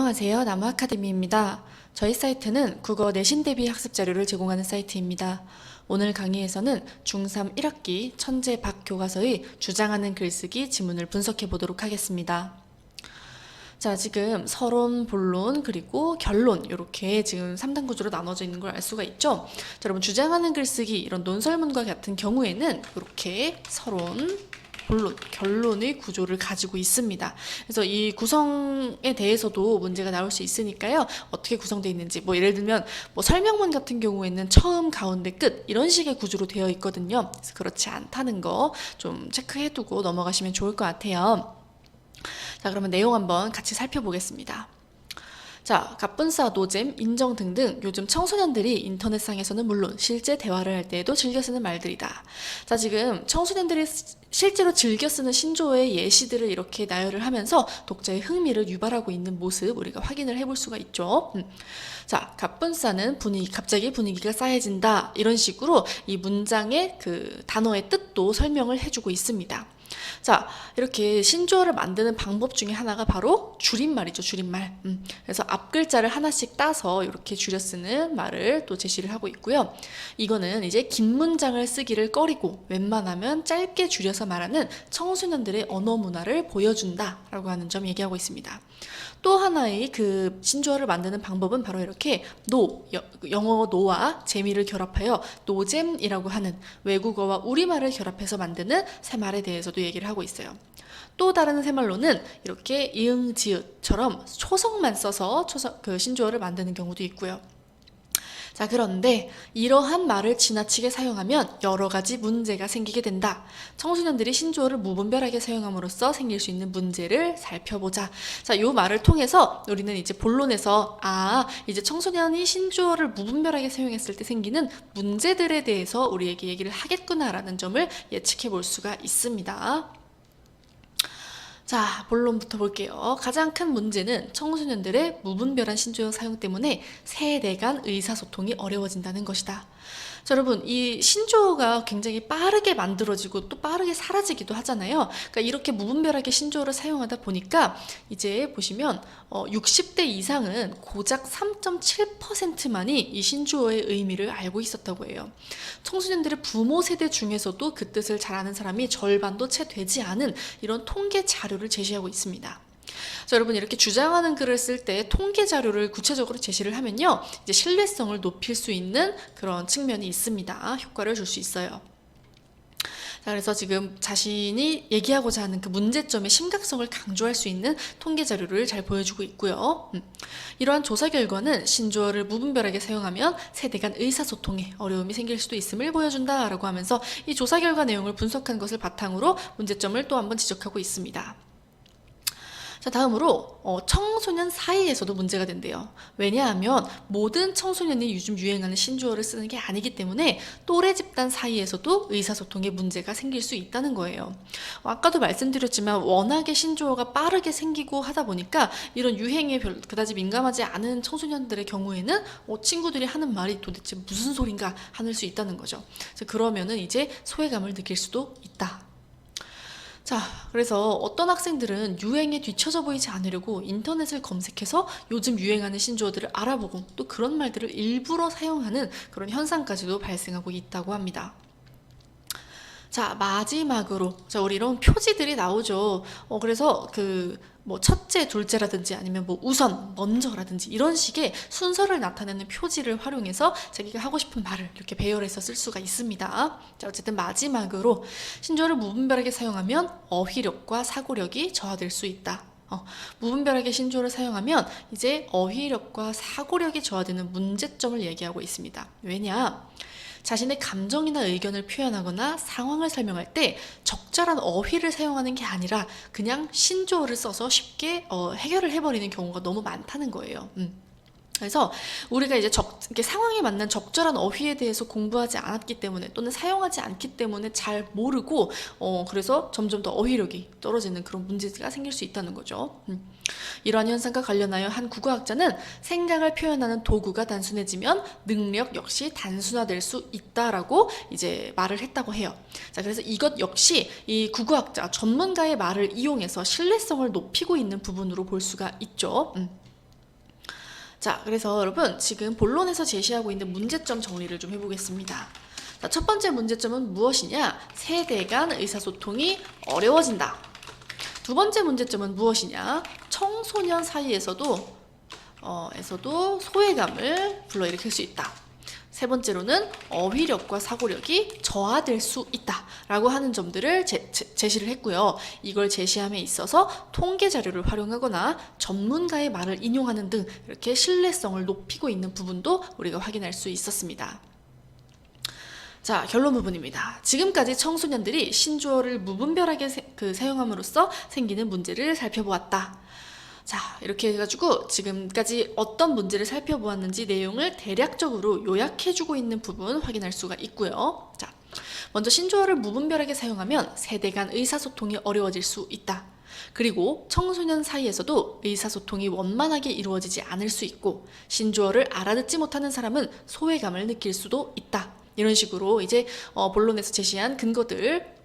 안녕하세요. 나무아카데미입니다. 저희 사이트는 국어 내신 대비 학습 자료를 제공하는 사이트입니다. 오늘 강의에서는 중3 1학기 천재 박 교과서의 주장하는 글쓰기 지문을 분석해 보도록 하겠습니다. 자, 지금 서론, 본론, 그리고 결론 이렇게 지금 3단 구조로 나눠져 있는 걸 알 수가 있죠. 자, 여러분 주장하는 글쓰기 이런 논설문과 같은 경우에는 이렇게 서론, 본론, 결론의 구조를 가지고 있습니다. 그래서 이 구성에 대해서도 문제가 나올 수 있으니까요. 어떻게 구성되어 있는지, 예를 들면 설명문 같은 경우에는 처음, 가운데, 끝 이런 식의 구조로 되어 있거든요. 그래서 그렇지 않다는 거 좀 체크해두고 넘어가시면 좋을 것 같아요. 자, 그러면 내용 한번 같이 살펴보겠습니다. 자, 갑분싸, 노잼, 인정 등등 요즘 청소년들이 인터넷상에서는 물론 실제 대화를 할 때에도 즐겨 쓰는 말들이다. 자, 지금 청소년들이 실제로 즐겨 쓰는 신조어의 예시들을 이렇게 나열을 하면서 독자의 흥미를 유발하고 있는 모습 우리가 확인을 해볼 수가 있죠. 자, 갑분싸는 갑자기 분위기가 싸해진다. 이런 식으로 이 문장의 그 단어의 뜻도 설명을 해주고 있습니다. 자, 이렇게 신조어를 만드는 방법 중에 하나가 바로 줄임말이죠, 줄임말. 그래서 앞 글자를 하나씩 따서 이렇게 줄여 쓰는 말을 또 제시를 하고 있고요. 이거는 이제 긴 문장을 쓰기를 꺼리고 웬만하면 짧게 줄여서 말하는 청소년들의 언어 문화를 보여준다라고 하는 점 얘기하고 있습니다. 또 하나의 그 신조어를 만드는 방법은 바로 이렇게 영어 노와 재미를 결합하여 노잼이라고 하는 외국어와 우리말을 결합해서 만드는 새말에 대해서도 얘기를 하고 있어요. 또 다른 새말로는 이렇게 이응, 지읒처럼 초성만 써서 그 신조어를 만드는 경우도 있고요. 자, 그런데 이러한 말을 지나치게 사용하면 여러 가지 문제가 생기게 된다. 청소년들이 신조어를 무분별하게 사용함으로써 생길 수 있는 문제를 살펴보자. 자, 이 말을 통해서 우리는 이제 본론에서 이제 청소년이 신조어를 무분별하게 사용했을 때 생기는 문제들에 대해서 우리에게 얘기를 하겠구나라는 점을 예측해 볼 수가 있습니다. 자, 본론부터 볼게요. 가장 큰 문제는 청소년들의 무분별한 신조어 사용 때문에 세대 간 의사소통이 어려워진다는 것이다. 자, 여러분, 이 신조어가 굉장히 빠르게 만들어지고 또 빠르게 사라지기도 하잖아요. 그러니까 이렇게 무분별하게 신조어를 사용하다 보니까 이제 보시면 60대 이상은 고작 3.7%만이 이 신조어의 의미를 알고 있었다고 해요. 청소년들의 부모 세대 중에서도 그 뜻을 잘 아는 사람이 절반도 채 되지 않은 이런 통계 자료를 제시하고 있습니다. 자, 여러분, 이렇게 주장하는 글을 쓸 때 통계 자료를 구체적으로 제시를 하면요, 이제 신뢰성을 높일 수 있는 그런 측면이 있습니다. 효과를 줄 수 있어요. 자, 그래서 지금 자신이 얘기하고자 하는 그 문제점의 심각성을 강조할 수 있는 통계 자료를 잘 보여주고 있고요. 이러한 조사 결과는 신조어를 무분별하게 사용하면 세대 간 의사소통에 어려움이 생길 수도 있음을 보여준다라고 하면서 이 조사 결과 내용을 분석한 것을 바탕으로 문제점을 또 한번 지적하고 있습니다. 자, 다음으로 청소년 사이에서도 문제가 된대요. 왜냐하면 모든 청소년이 요즘 유행하는 신조어를 쓰는 게 아니기 때문에 또래 집단 사이에서도 의사소통에 문제가 생길 수 있다는 거예요. 아까도 말씀드렸지만 워낙에 신조어가 빠르게 생기고 하다 보니까 이런 유행에 그다지 민감하지 않은 청소년들의 경우에는 친구들이 하는 말이 도대체 무슨 소린가 하늘 수 있다는 거죠. 그러면은 이제 소외감을 느낄 수도 있다. 자, 그래서 어떤 학생들은 유행에 뒤처져 보이지 않으려고 인터넷을 검색해서 요즘 유행하는 신조어들을 알아보고 또 그런 말들을 일부러 사용하는 그런 현상까지도 발생하고 있다고 합니다. 자, 마지막으로 우리 이런 표지들이 나오죠. 그래서 첫째, 둘째라든지 아니면 우선, 먼저라든지 이런 식의 순서를 나타내는 표지를 활용해서 자기가 하고 싶은 말을 이렇게 배열해서 쓸 수가 있습니다. 자, 어쨌든 마지막으로 신조어를 무분별하게 사용하면 어휘력과 사고력이 저하될 수 있다. 무분별하게 신조어를 사용하면 이제 어휘력과 사고력이 저하되는 문제점을 얘기하고 있습니다. 왜냐? 자신의 감정이나 의견을 표현하거나 상황을 설명할 때 적절한 어휘를 사용하는 게 아니라 그냥 신조어를 써서 쉽게 해결을 해버리는 경우가 너무 많다는 거예요. 그래서 우리가 이제 이렇게 상황에 맞는 적절한 어휘에 대해서 공부하지 않았기 때문에 또는 사용하지 않기 때문에 잘 모르고 그래서 점점 더 어휘력이 떨어지는 그런 문제가 생길 수 있다는 거죠. 이러한 현상과 관련하여 한 국어학자는 생각을 표현하는 도구가 단순해지면 능력 역시 단순화될 수 있다라고 이제 말을 했다고 해요. 자, 그래서 이것 역시 이 국어학자 전문가의 말을 이용해서 신뢰성을 높이고 있는 부분으로 볼 수가 있죠. 자, 그래서 여러분 지금 본론에서 제시하고 있는 문제점 정리를 좀 해보겠습니다. 자, 첫 번째 문제점은 무엇이냐? 세대 간 의사소통이 어려워진다. 두 번째 문제점은 무엇이냐? 청소년 사이에서도 소외감을 불러일으킬 수 있다. 세 번째로는 어휘력과 사고력이 저하될 수 있다 라고 하는 점들을 제시를 했고요. 이걸 제시함에 있어서 통계 자료를 활용하거나 전문가의 말을 인용하는 등 이렇게 신뢰성을 높이고 있는 부분도 우리가 확인할 수 있었습니다. 자, 결론 부분입니다. 지금까지 청소년들이 신조어를 무분별하게 사용함으로써 생기는 문제를 살펴보았다. 자, 이렇게 해가지고 지금까지 어떤 문제를 살펴보았는지 내용을 대략적으로 요약해주고 있는 부분 확인할 수가 있고요. 자, 먼저 신조어를 무분별하게 사용하면 세대 간 의사소통이 어려워질 수 있다. 그리고 청소년 사이에서도 의사소통이 원만하게 이루어지지 않을 수 있고 신조어를 알아듣지 못하는 사람은 소외감을 느낄 수도 있다. 이런 식으로 이제 본론에서 제시한 근거들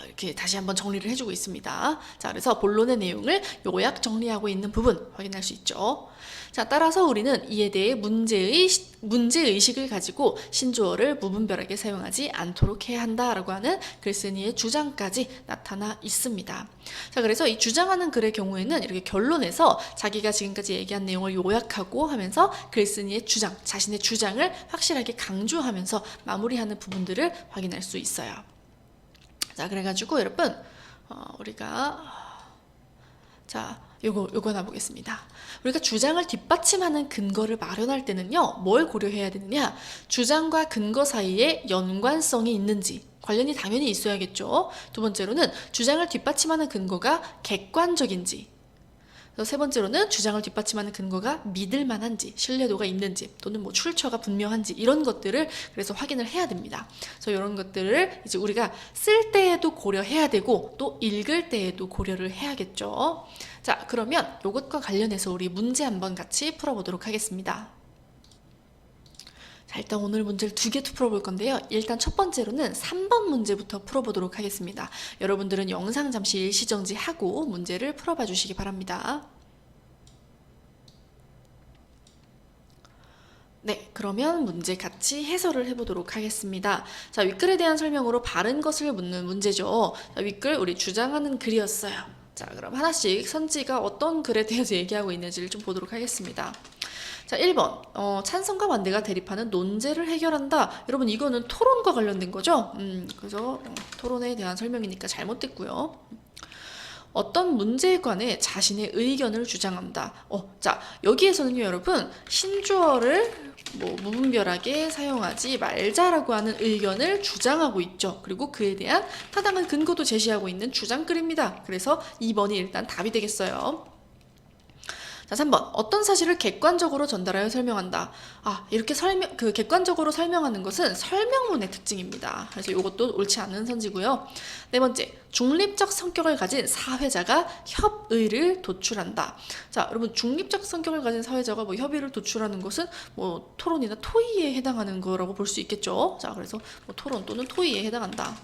이렇게 다시 한번 정리를 해주고 있습니다. 자, 그래서 본론의 내용을 요약 정리하고 있는 부분 확인할 수 있죠. 자, 따라서 우리는 이에 대해 문제의식을 가지고 신조어를 무분별하게 사용하지 않도록 해야 한다라고 하는 글쓴이의 주장까지 나타나 있습니다. 자, 그래서 이 주장하는 글의 경우에는 이렇게 결론에서 자기가 지금까지 얘기한 내용을 요약하고 하면서 글쓴이의 주장, 자신의 주장을 확실하게 강조하면서 마무리하는 부분들을 확인할 수 있어요. 자, 그래가지고 여러분 요거 하나 보겠습니다. 우리가 주장을 뒷받침하는 근거를 마련할 때는요, 뭘 고려해야 되느냐? 주장과 근거 사이에 연관성이 있는지, 관련이 당연히 있어야겠죠. 두 번째로는 주장을 뒷받침하는 근거가 객관적인지, 세 번째로는 주장을 뒷받침하는 근거가 믿을 만한지, 신뢰도가 있는지, 또는 뭐 출처가 분명한지 이런 것들을 그래서 확인을 해야 됩니다. 그래서 이런 것들을 이제 우리가 쓸 때에도 고려해야 되고 또 읽을 때에도 고려를 해야겠죠. 자, 그러면 이것과 관련해서 우리 문제 한번 같이 풀어보도록 하겠습니다. 자, 일단 오늘 문제를 2개 풀어볼 건데요. 일단 첫 번째로는 3번 문제부터 풀어보도록 하겠습니다. 여러분들은 영상 잠시 일시정지하고 문제를 풀어봐 주시기 바랍니다. 네, 그러면 문제 같이 해설을 해보도록 하겠습니다. 자, 윗글에 대한 설명으로 바른 것을 묻는 문제죠. 자, 윗글 우리 주장하는 글이었어요. 자, 그럼 하나씩 선지가 어떤 글에 대해서 얘기하고 있는지를 좀 보도록 하겠습니다. 자, 1번 찬성과 반대가 대립하는 논제를 해결한다. 여러분 이거는 토론과 관련된 거죠? 그래서 토론에 대한 설명이니까 잘못됐고요. 어떤 문제에 관해 자신의 의견을 주장한다. 자, 여기에서는요 여러분 신조어를 무분별하게 사용하지 말자라고 하는 의견을 주장하고 있죠. 그리고 그에 대한 타당한 근거도 제시하고 있는 주장글입니다. 그래서 2번이 일단 답이 되겠어요. 자, 3번 어떤 사실을 객관적으로 전달하여 설명한다. 이렇게 객관적으로 설명하는 것은 설명문의 특징입니다. 그래서 이것도 옳지 않은 선지고요. 네 번째, 중립적 성격을 가진 사회자가 협의를 도출한다. 자, 여러분 중립적 성격을 가진 사회자가 협의를 도출하는 것은 토론이나 토의에 해당하는 거라고 볼 수 있겠죠. 자, 그래서 토론 또는 토의에 해당한다.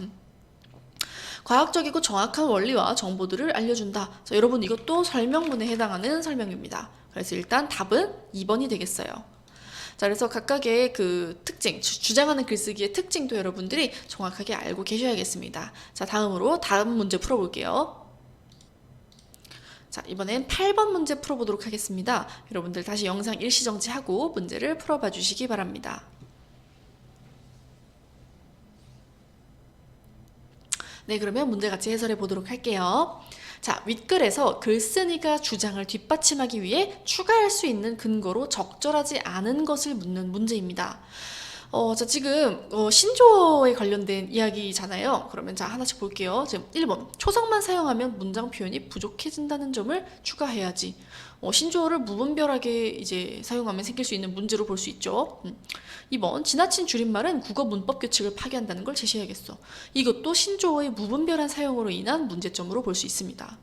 과학적이고 정확한 원리와 정보들을 알려준다. 자, 여러분 이것도 설명문에 해당하는 설명입니다. 그래서 일단 답은 2번이 되겠어요. 자, 그래서 각각의 그 특징, 주장하는 글쓰기의 특징도 여러분들이 정확하게 알고 계셔야겠습니다. 자, 다음 문제 풀어볼게요. 자, 이번엔 8번 문제 풀어보도록 하겠습니다. 여러분들 다시 영상 일시정지하고 문제를 풀어봐 주시기 바랍니다. 네, 그러면 문제 같이 해설해 보도록 할게요. 자, 윗글에서 글쓴이가 주장을 뒷받침하기 위해 추가할 수 있는 근거로 적절하지 않은 것을 묻는 문제입니다. 자, 지금 신조어에 관련된 이야기잖아요. 그러면 자, 하나씩 볼게요. 지금 1번 초성만 사용하면 문장 표현이 부족해진다는 점을 추가해야지. 신조어를 무분별하게 이제 사용하면 생길 수 있는 문제로 볼 수 있죠. 2번 지나친 줄임말은 국어 문법 규칙을 파괴한다는 걸 제시해야겠어. 이것도 신조어의 무분별한 사용으로 인한 문제점으로 볼 수 있습니다.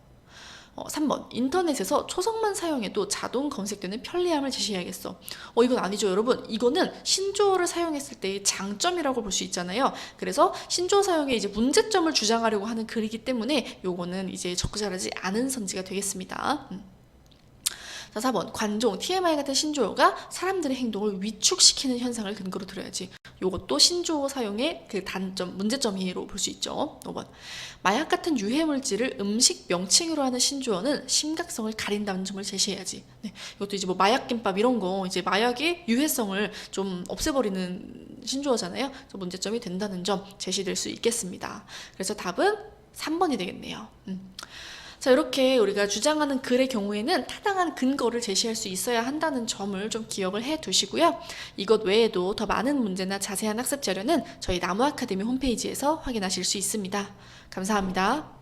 3번 인터넷에서 초성만 사용해도 자동 검색되는 편리함을 제시해야겠어. 이건 아니죠 여러분. 이거는 신조어를 사용했을 때의 장점이라고 볼 수 있잖아요. 그래서 신조어 사용에 이제 문제점을 주장하려고 하는 글이기 때문에 요거는 이제 적절하지 않은 선지가 되겠습니다. 자, 4번. 관종, TMI 같은 신조어가 사람들의 행동을 위축시키는 현상을 근거로 들어야지. 요것도 신조어 사용의 그 단점, 문제점이로 볼 수 있죠. 5번. 마약 같은 유해물질을 음식 명칭으로 하는 신조어는 심각성을 가린다는 점을 제시해야지. 네, 이것도 이제 뭐 마약김밥 이런 거 이제 마약의 유해성을 좀 없애버리는 신조어잖아요. 그래서 문제점이 된다는 점 제시될 수 있겠습니다. 그래서 답은 3번이 되겠네요. 자, 이렇게 우리가 주장하는 글의 경우에는 타당한 근거를 제시할 수 있어야 한다는 점을 좀 기억을 해 두시고요. 이것 외에도 더 많은 문제나 자세한 학습 자료는 저희 나무 아카데미 홈페이지에서 확인하실 수 있습니다. 감사합니다.